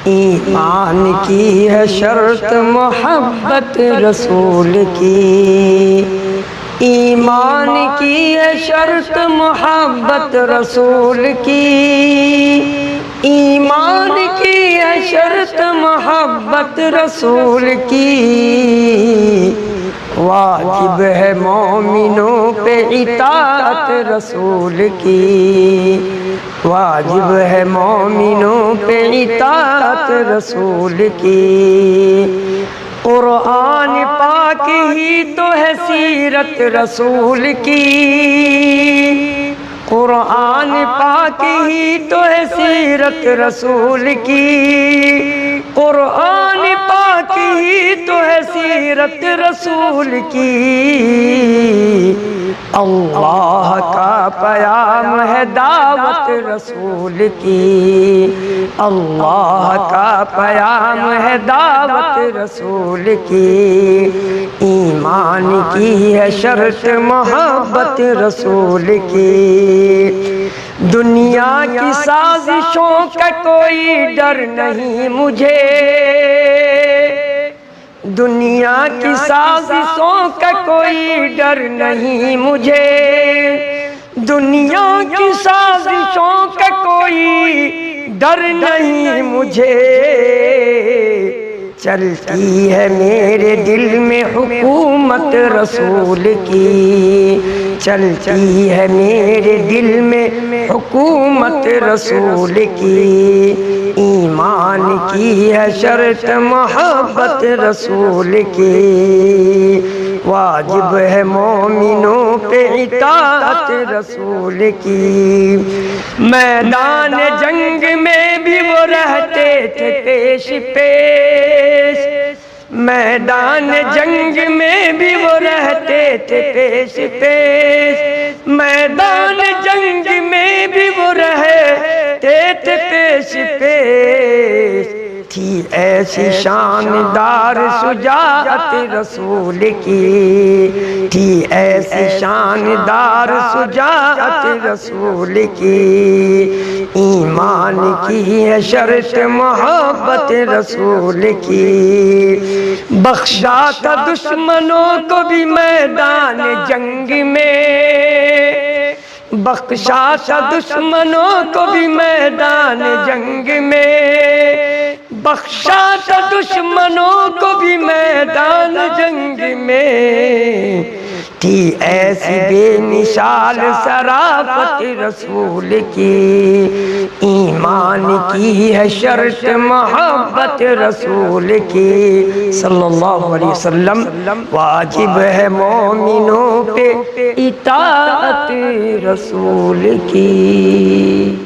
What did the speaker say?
ایمان کی ہے شرط محبت رسول کی، ایمان کی ہے شرط محبت رسول کی، ایمان کی ہے شرط محبت رسول کی، واجب ہے مومنوں پہ اطاعت رسول کی، واجب ہے مومنوں پہ اطاعت رسول کی، قرآن پاک ہی تو ہے سیرت رسول کی، قرآن پاک ہی تو ہے سیرت رسول کی، قرآن پاک ہی تو ہے سیرت رسول کی، اللہ کا پیام ہے دعوت رسول کی، اللہ کا پیام ہے دعوت رسول کی، ایمان کی ہے شرط محبت رسول کی، دنیا کی سازشوں کا کوئی ڈر نہیں مجھے، دنیا کی سازشوں کا کوئی ڈر نہیں مجھے، دنیا کی سازشوں کا کوئی ڈر نہیں مجھے، چلتی ہے میرے دل میں حکومت رسول کی، چلتی ہے میرے دل میں حکومت رسول کی، ایمان کی ہے شرط محبت رسول کی، واجب ہے مومنوں پہ اطاعت رسول کی، میدان جنگ میں بھی وہ رہتے تھے پیش پیش، میدان جنگ میں بھی وہ رہتے تھے پیش پیش، میدان جنگ میں بھی وہ رہتے تھے پیش پیش، تھی ایسی شاندار شجاعت رسول کی، تھی ایسی شاندار شجاعت رسول کی، ایمان کی ہے شرط محبت رسول کی، بخشا تھا دشمنوں کو بھی میدان جنگ میں، بخشا تھا دشمنوں کو بھی میدان جنگ میں، بخشا تھا دشمنوں کو بھی میدان جنگ میں، تھی ایسی بے مثال شرافت رسول کی، ایمان کی ہے شرط محبت رسول کی صلی اللہ علیہ وسلم، واجب ہے مومنوں پہ اطاعت رسول کی۔